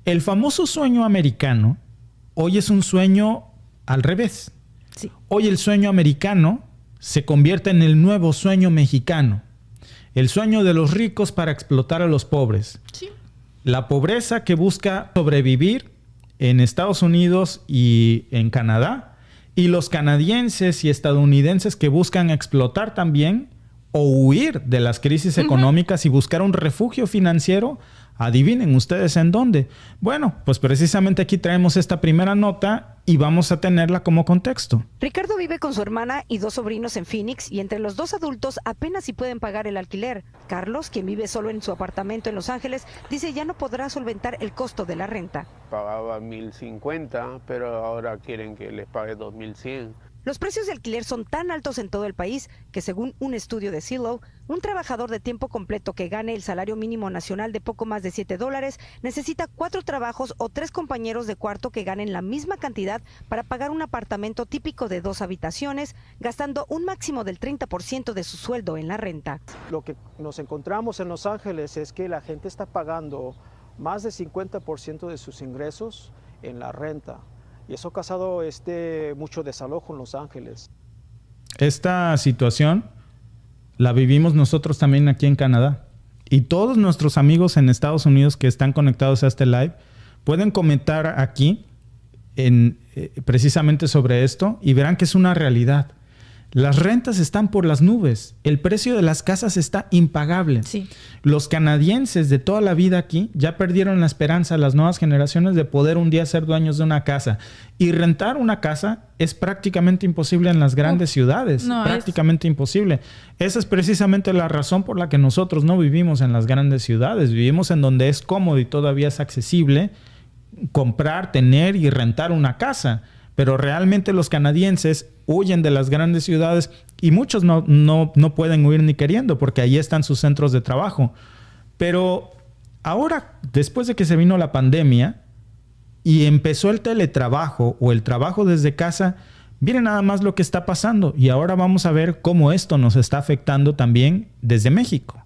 El famoso sueño americano hoy es un sueño al revés. Sí. Hoy el sueño americano se convierte en el nuevo sueño mexicano. El sueño de los ricos para explotar a los pobres. Sí. La pobreza que busca sobrevivir en Estados Unidos y en Canadá. Y los canadienses y estadounidenses que buscan explotar también o huir de las crisis económicas y buscar un refugio financiero. Adivinen ustedes en dónde. Bueno, pues precisamente aquí traemos esta primera nota y vamos a tenerla como contexto. Ricardo vive con su hermana y 2 sobrinos en Phoenix y entre los 2 adultos apenas si pueden pagar el alquiler. Carlos, quien vive solo en su apartamento en Los Ángeles, dice ya no podrá solventar el costo de la renta. Pagaba $1,050, pero ahora quieren que les pague $2,100. Los precios de alquiler son tan altos en todo el país que, según un estudio de Zillow, un trabajador de tiempo completo que gane el salario mínimo nacional de poco más de $7 necesita 4 trabajos o 3 compañeros de cuarto que ganen la misma cantidad para pagar un apartamento típico de 2 habitaciones, gastando un máximo del 30% de su sueldo en la renta. Lo que nos encontramos en Los Ángeles es que la gente está pagando más del 50% de sus ingresos en la renta. Y eso ha causado mucho desalojo en Los Ángeles. Esta situación la vivimos nosotros también aquí en Canadá. Y todos nuestros amigos en Estados Unidos que están conectados a este live pueden comentar aquí precisamente sobre esto y verán que es una realidad. Las rentas están por las nubes. El precio de las casas está impagable. Sí. Los canadienses de toda la vida aquí ya perdieron la esperanza a las nuevas generaciones de poder un día ser dueños de una casa. Y rentar una casa es prácticamente imposible en las grandes ciudades. No, prácticamente imposible. Esa es precisamente la razón por la que nosotros no vivimos en las grandes ciudades. Vivimos en donde es cómodo y todavía es accesible comprar, tener y rentar una casa. Pero realmente los canadienses huyen de las grandes ciudades y muchos no pueden huir ni queriendo porque ahí están sus centros de trabajo. Pero ahora, después de que se vino la pandemia y empezó el teletrabajo o el trabajo desde casa, miren nada más lo que está pasando. Y ahora vamos a ver cómo esto nos está afectando también desde México.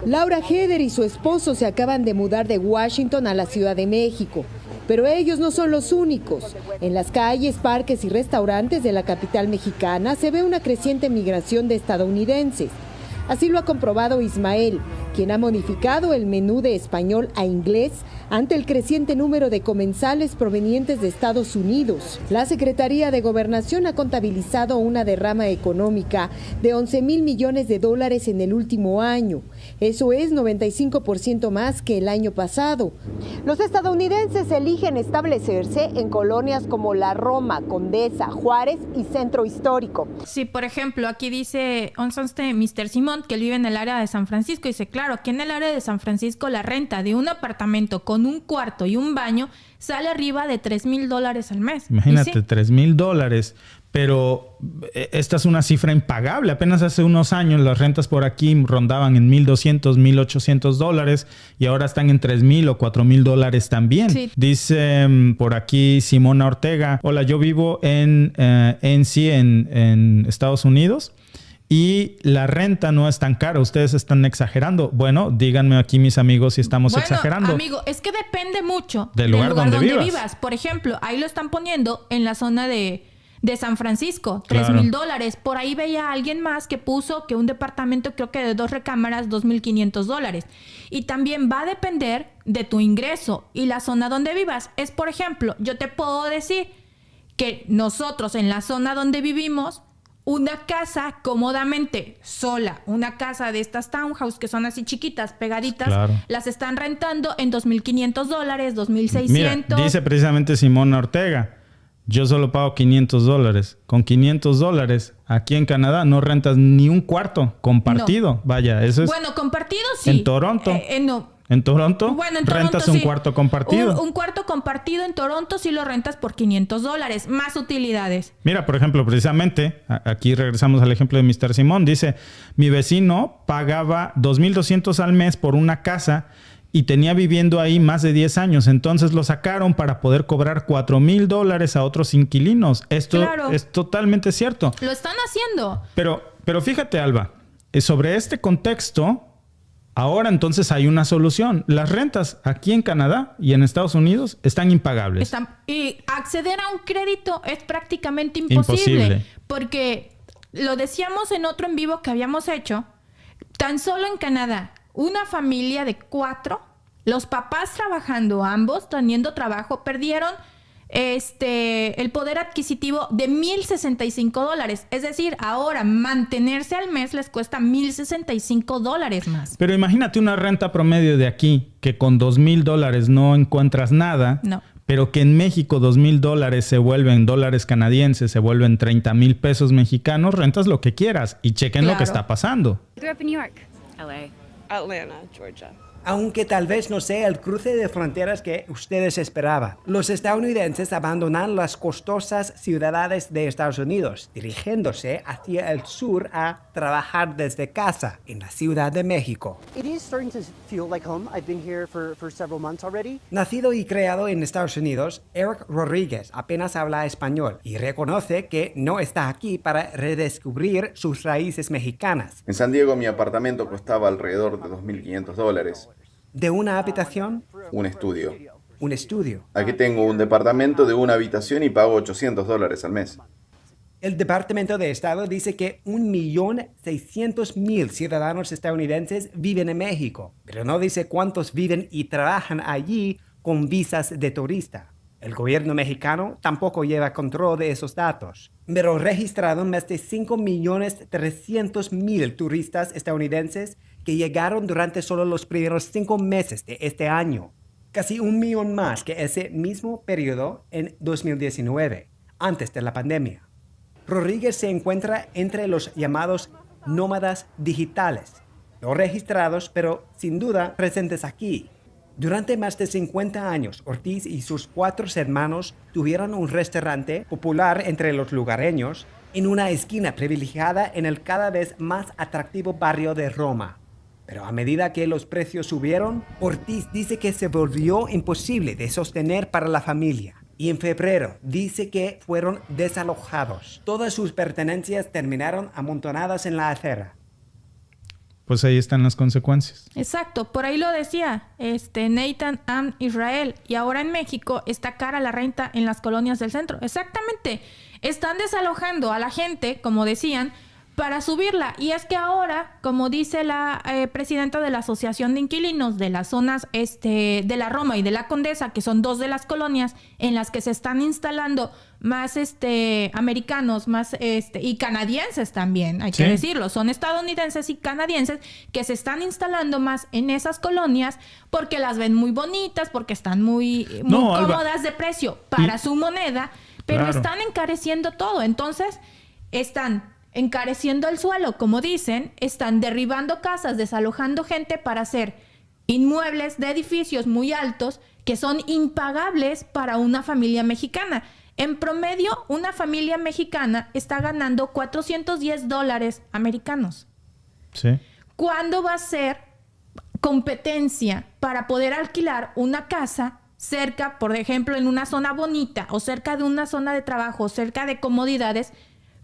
Laura Heder y su esposo se acaban de mudar de Washington a la Ciudad de México. Pero ellos no son los únicos. En las calles, parques y restaurantes de la capital mexicana se ve una creciente migración de estadounidenses. Así lo ha comprobado Ismael, quien ha modificado el menú de español a inglés ante el creciente número de comensales provenientes de Estados Unidos. La Secretaría de Gobernación ha contabilizado una derrama económica de $11,000 millones en el último año. Eso es 95% más que el año pasado. Los estadounidenses eligen establecerse en colonias como La Roma, Condesa, Juárez y Centro Histórico. Sí, por ejemplo, aquí dice Mr. Simón, que él vive en el área de San Francisco. Dice, claro, aquí en el área de San Francisco la renta de un apartamento con un cuarto y un baño sale arriba de $3,000 al mes. Imagínate, sí, $3,000. Pero esta es una cifra impagable. Apenas hace unos años las rentas por aquí rondaban en $1,200, $1,800 y ahora están en $3,000 o $4,000 también. Sí. Dice por aquí Simona Ortega, hola, yo vivo en Estados Unidos y la renta no es tan cara. Ustedes están exagerando. Bueno, díganme aquí mis amigos si estamos exagerando. Amigo, es que depende mucho del lugar donde vivas. Por ejemplo, ahí lo están poniendo en la zona de San Francisco, $3,000. Claro. Por ahí veía a alguien más que puso que un departamento, creo que de 2 recámaras, $2,500. Y también va a depender de tu ingreso y la zona donde vivas. Es, por ejemplo, yo te puedo decir que nosotros en la zona donde vivimos, una casa cómodamente sola, una casa de estas townhouse que son así chiquitas, pegaditas, Claro. las están rentando en $2,500, $2,600. Mira, dice precisamente Simona Ortega, yo solo pago $500. Con $500 aquí en Canadá no rentas ni un cuarto compartido. No. Vaya, eso es... Bueno, compartido sí. En Toronto. No. ¿En Toronto? Bueno, en Toronto rentas un sí. cuarto compartido. Un cuarto compartido en Toronto sí lo rentas por $500, más utilidades. Mira, por ejemplo, precisamente, aquí regresamos al ejemplo de Mr. Simón. Dice, mi vecino pagaba $2,200 al mes por una casa y tenía viviendo ahí más de 10 años. Entonces lo sacaron para poder cobrar $4,000 a otros inquilinos. Esto Claro. es totalmente cierto. Lo están haciendo. Pero fíjate, Alba, sobre este contexto, Ahora entonces hay una solución. Las rentas aquí en Canadá y en Estados Unidos están impagables. Y acceder a un crédito es prácticamente imposible. Porque lo decíamos en otro en vivo que habíamos hecho. Tan solo en Canadá, una familia de 4, los papás trabajando, ambos teniendo trabajo, perdieron el poder adquisitivo de $1,065. Es decir, ahora mantenerse al mes les cuesta $1,065 más. Pero imagínate una renta promedio de aquí, que con $2,000 no encuentras nada. No. Pero que en México $2,000 se vuelven dólares canadienses, se vuelven 30,000 pesos mexicanos, rentas lo que quieras y chequen lo que está pasando. Grew up in New York. LA. Atlanta, Georgia. Aunque tal vez no sea el cruce de fronteras que ustedes esperaban, los estadounidenses abandonan las costosas ciudades de Estados Unidos, dirigiéndose hacia el sur a trabajar desde casa, en la Ciudad de México. Nacido y creado en Estados Unidos, Eric Rodríguez apenas habla español y reconoce que no está aquí para redescubrir sus raíces mexicanas. En San Diego mi apartamento costaba alrededor de $2,500. ¿De una habitación? Un estudio. Un estudio. Aquí tengo un departamento de una habitación y pago $800 al mes. El Departamento de Estado dice que 1,600,000 ciudadanos estadounidenses viven en México, pero no dice cuántos viven y trabajan allí con visas de turista. El gobierno mexicano tampoco lleva control de esos datos, pero registraron más de 5,300,000 turistas estadounidenses que llegaron durante solo los primeros 5 meses de este año. Casi 1 millón más que ese mismo periodo en 2019, antes de la pandemia. Rodríguez se encuentra entre los llamados nómadas digitales, no registrados, pero sin duda presentes aquí. Durante más de 50 años, Ortiz y sus 4 hermanos tuvieron un restaurante popular entre los lugareños en una esquina privilegiada en el cada vez más atractivo barrio de Roma. Pero a medida que los precios subieron, Ortiz dice que se volvió imposible de sostener para la familia. Y en febrero dice que fueron desalojados. Todas sus pertenencias terminaron amontonadas en la acera. Pues ahí están las consecuencias. Exacto, por ahí lo decía Nathan and Israel. Y ahora en México está cara la renta en las colonias del centro. Exactamente, están desalojando a la gente, como decían, para subirla. Y es que ahora, como dice la presidenta de la Asociación de Inquilinos de las zonas de la Roma y de la Condesa, que son 2 de las colonias en las que se están instalando más americanos, más y canadienses también, hay que decirlo, son estadounidenses y canadienses que se están instalando más en esas colonias porque las ven muy bonitas, porque están muy cómodas de precio para su moneda, pero están encareciendo todo. Entonces, están encareciendo el suelo, como dicen, están derribando casas, desalojando gente para hacer inmuebles de edificios muy altos que son impagables para una familia mexicana. En promedio, una familia mexicana está ganando $410 americanos. Sí. ¿Cuándo va a ser competencia para poder alquilar una casa cerca, por ejemplo, en una zona bonita o cerca de una zona de trabajo, cerca de comodidades,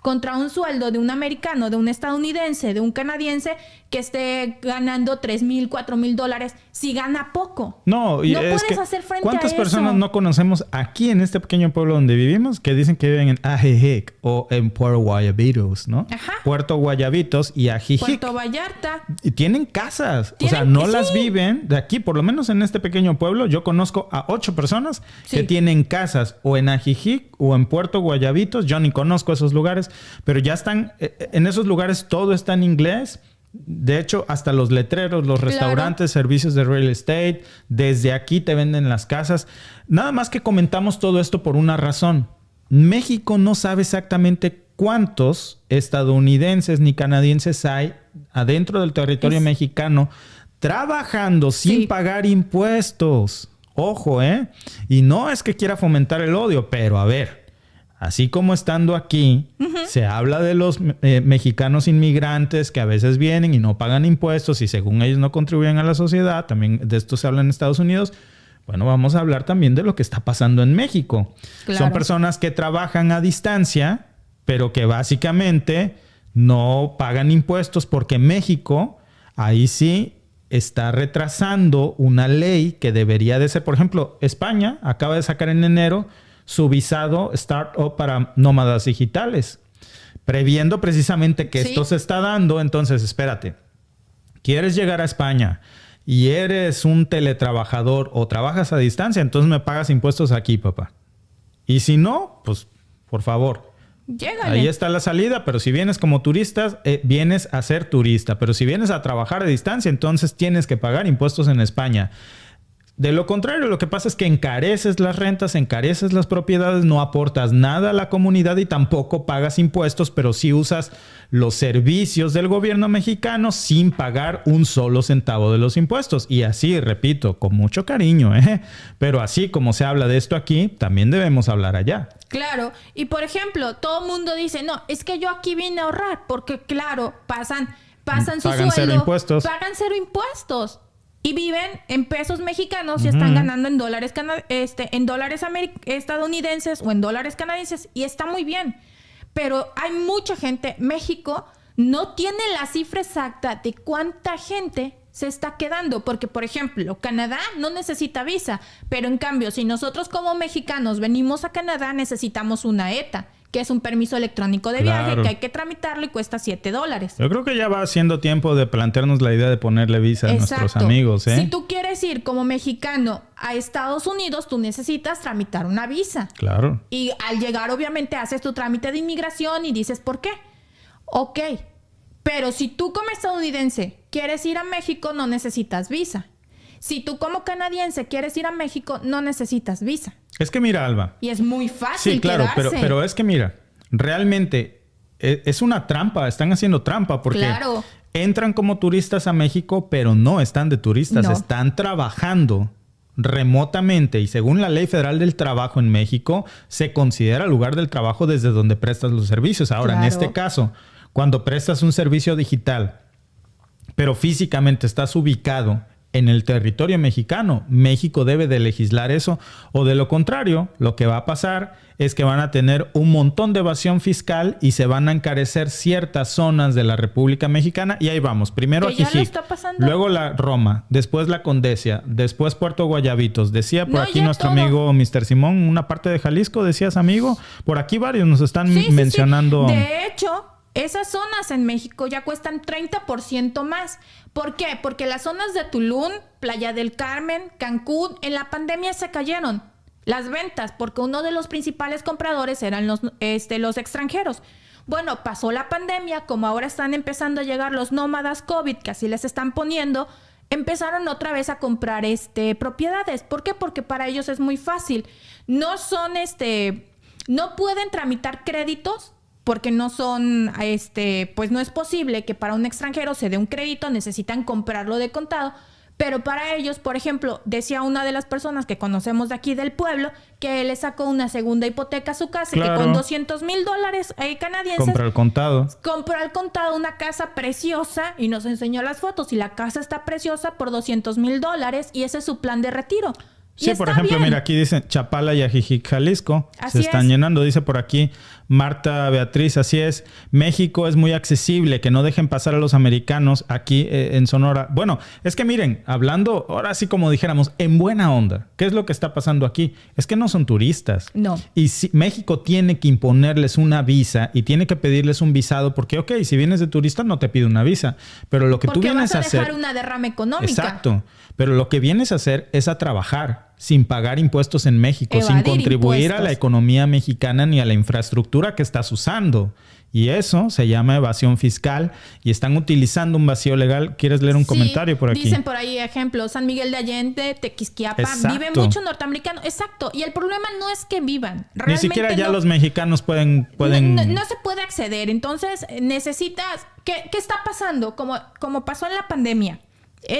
contra un sueldo de un americano, de un estadounidense, de un canadiense que esté ganando $3,000, $4,000 si gana poco? No, y no es puedes que hacer frente a eso. ¿cuántas personas no conocemos aquí en este pequeño pueblo donde vivimos que dicen que viven en Ajijic o en Puerto Guayabitos, ¿no? Ajá. Puerto Guayabitos y Ajijic. Puerto Vallarta. Y tienen casas. O sea, no las viven de aquí. Por lo menos en este pequeño pueblo yo conozco a 8 personas que tienen casas o en Ajijic o en Puerto Guayabitos. Yo ni conozco esos lugares, pero ya están en esos lugares, todo está en inglés. De hecho, hasta los letreros, los restaurantes, servicios de real estate, desde aquí te venden las casas. Nada más que comentamos todo esto por una razón. México no sabe exactamente cuántos estadounidenses ni canadienses hay adentro del territorio mexicano trabajando sin pagar impuestos. Ojo, Y no es que quiera fomentar el odio, pero a ver, así como estando aquí, se habla de los mexicanos inmigrantes que a veces vienen y no pagan impuestos y según ellos no contribuyen a la sociedad, también de esto se habla en Estados Unidos. Bueno, vamos a hablar también de lo que está pasando en México. Claro. Son personas que trabajan a distancia, pero que básicamente no pagan impuestos porque México, ahí sí, está retrasando una ley que debería de ser, por ejemplo, España acaba de sacar en enero su visado Startup para nómadas digitales, previendo precisamente que esto se está dando. Entonces, espérate, ¿quieres llegar a España y eres un teletrabajador o trabajas a distancia? Entonces me pagas impuestos aquí, papá. Y si no, pues, por favor, llégale. Ahí está la salida. Pero si vienes como turista, vienes a ser turista. Pero si vienes a trabajar a distancia, entonces tienes que pagar impuestos en España. De lo contrario, lo que pasa es que encareces las rentas, encareces las propiedades, no aportas nada a la comunidad y tampoco pagas impuestos, pero sí usas los servicios del gobierno mexicano sin pagar un solo centavo de los impuestos. Y así, repito, con mucho cariño, pero así como se habla de esto aquí, también debemos hablar allá. Claro, y por ejemplo, todo el mundo dice, no, es que yo aquí vine a ahorrar, porque claro, pasan su sueldo, cero impuestos. Pagan cero impuestos. Y viven en pesos mexicanos y están ganando en dólares estadounidenses o en dólares canadienses. Y está muy bien. Pero hay mucha gente. México no tiene la cifra exacta de cuánta gente se está quedando. Porque, por ejemplo, Canadá no necesita visa. Pero en cambio, si nosotros como mexicanos venimos a Canadá, necesitamos una ETA, que es un permiso electrónico de viaje, que hay que tramitarlo y cuesta $7. Yo creo que ya va siendo tiempo de plantearnos la idea de ponerle visa a nuestros amigos, ¿eh? Si tú quieres ir como mexicano a Estados Unidos, tú necesitas tramitar una visa. Claro. Y al llegar, obviamente, haces tu trámite de inmigración y dices ¿por qué? Ok. Pero si tú como estadounidense quieres ir a México, no necesitas visa. Si tú como canadiense quieres ir a México, no necesitas visa. Es que mira, Alba. Y es muy fácil. Sí, claro, quedarse. pero es que mira, realmente es una trampa. Están haciendo trampa porque entran como turistas a México, pero no están de turistas. No. Están trabajando remotamente y según la Ley Federal del Trabajo en México, se considera lugar del trabajo desde donde prestas los servicios. Ahora, en este caso, cuando prestas un servicio digital, pero físicamente estás ubicado en el territorio mexicano, México debe de legislar eso, o de lo contrario, lo que va a pasar es que van a tener un montón de evasión fiscal y se van a encarecer ciertas zonas de la República Mexicana. Y ahí vamos, primero Ajijic, luego la Roma, después la Condesa, después Puerto Guayabitos. Decía por aquí nuestro amigo Mr. Simón, una parte de Jalisco, decías, amigo. Por aquí varios nos están mencionando. Sí. De hecho, esas zonas en México ya cuestan 30% más. ¿Por qué? Porque las zonas de Tulum, Playa del Carmen, Cancún, en la pandemia se cayeron las ventas porque uno de los principales compradores eran los extranjeros. Bueno, pasó la pandemia, como ahora están empezando a llegar los nómadas COVID, que así les están poniendo, empezaron otra vez a comprar propiedades. ¿Por qué? Porque para ellos es muy fácil. No son no pueden tramitar créditos porque no son, pues no es posible que para un extranjero se dé un crédito, necesitan comprarlo de contado. Pero para ellos, por ejemplo, decía una de las personas que conocemos de aquí del pueblo, que le sacó una segunda hipoteca a su casa, que con $200,000 canadienses... Compró al contado. Compró al contado una casa preciosa y nos enseñó las fotos. Y la casa está preciosa por $200,000 y ese es su plan de retiro. Sí, por ejemplo, mira, aquí dicen Chapala y Ajijic, Jalisco. Se están llenando. Dice por aquí Marta Beatriz, así es. México es muy accesible, que no dejen pasar a los americanos aquí en Sonora. Bueno, es que miren, hablando ahora sí como dijéramos, en buena onda, ¿qué es lo que está pasando aquí? Es que no son turistas. No. Y México tiene que imponerles una visa y tiene que pedirles un visado porque, ok, si vienes de turista no te pide una visa. Pero lo que tú vienes a hacer... Porque vas a dejar una derrama económica. Exacto. Pero lo que vienes a hacer es a trabajar sin pagar impuestos en México, sin contribuir a la economía mexicana ni a la infraestructura que estás usando. Y eso se llama evasión fiscal y están utilizando un vacío legal. ¿Quieres leer un comentario por aquí? Dicen por ahí, ejemplo, San Miguel de Allende, Tequisquiapan, viven muchos norteamericanos. Exacto. Y el problema no es que vivan. Ni siquiera ya los mexicanos pueden... No se puede acceder. Entonces, necesitas... ¿Qué está pasando? Como pasó en la pandemia.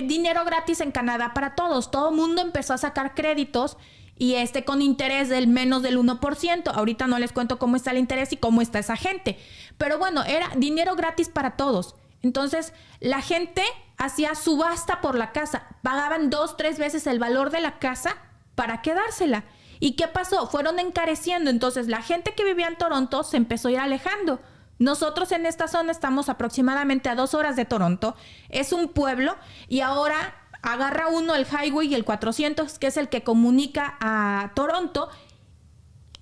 Dinero gratis en Canadá para todos. Todo el mundo empezó a sacar créditos y con interés del menos del 1%. Ahorita no les cuento cómo está el interés y cómo está esa gente. Pero bueno, era dinero gratis para todos. Entonces, la gente hacía subasta por la casa. Pagaban 2-3 veces el valor de la casa para quedársela. ¿Y qué pasó? Fueron encareciendo. Entonces, la gente que vivía en Toronto se empezó a ir alejando. Nosotros en esta zona estamos aproximadamente a 2 horas de Toronto. Es un pueblo y ahora agarra uno el highway y el 400, que es el que comunica a Toronto,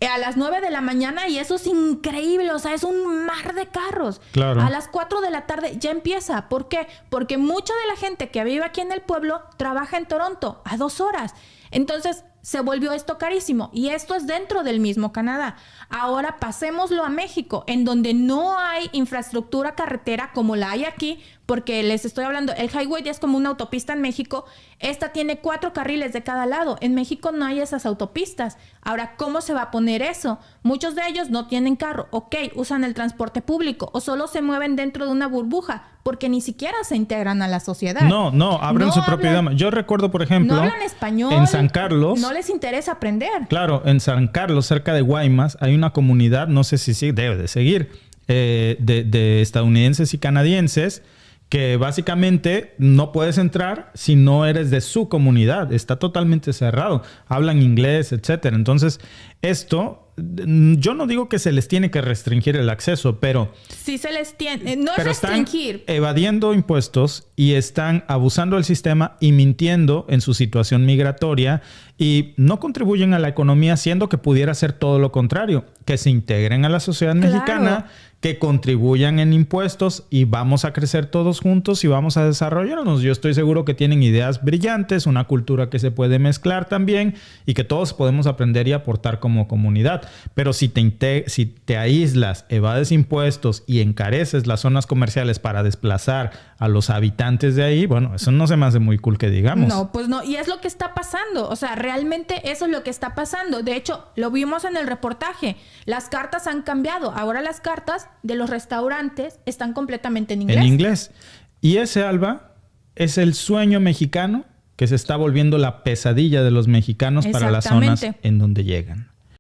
a las 9 de la mañana, y eso es increíble, o sea, es un mar de carros. Claro. A las 4 de la tarde ya empieza. ¿Por qué? Porque mucha de la gente que vive aquí en el pueblo trabaja en Toronto a 2 horas. Entonces se volvió esto carísimo, y esto es dentro del mismo Canadá. Ahora pasémoslo a México, en donde no hay infraestructura carretera como la hay aquí, porque les estoy hablando, el highway es como una autopista en México. Esta tiene 4 carriles de cada lado. En México no hay esas autopistas. Ahora, ¿cómo se va a poner eso? Muchos de ellos no tienen carro. Ok, usan el transporte público o solo se mueven dentro de una burbuja porque ni siquiera se integran a la sociedad. No, abren su propio idioma. Yo recuerdo, por ejemplo, no hablan español, en San Carlos. No les interesa aprender. Claro, en San Carlos, cerca de Guaymas, hay una comunidad, no sé si sí, debe de seguir, de estadounidenses y canadienses, que básicamente no puedes entrar si no eres de su comunidad. Está totalmente cerrado. Hablan inglés, etcétera. Entonces, esto, yo no digo que se les tiene que restringir el acceso, pero... Sí se les tiene. No es pero restringir. Están evadiendo impuestos y están abusando del sistema y mintiendo en su situación migratoria y no contribuyen a la economía, siendo que pudiera ser todo lo contrario. Que se integren a la sociedad mexicana, que contribuyan en impuestos y vamos a crecer todos juntos y vamos a desarrollarnos. Yo estoy seguro que tienen ideas brillantes, una cultura que se puede mezclar también y que todos podemos aprender y aportar como comunidad. Pero si te aíslas, evades impuestos y encareces las zonas comerciales para desplazar a los habitantes de ahí, bueno, eso no se me hace muy cool que digamos. No, pues no. Y es lo que está pasando. O sea, realmente eso es lo que está pasando. De hecho, lo vimos en el reportaje. Las cartas han cambiado. Ahora las cartas de los restaurantes están completamente en inglés. En inglés. Y ese, Alba, es el sueño mexicano que se está volviendo la pesadilla de los mexicanos para las zonas en donde llegan.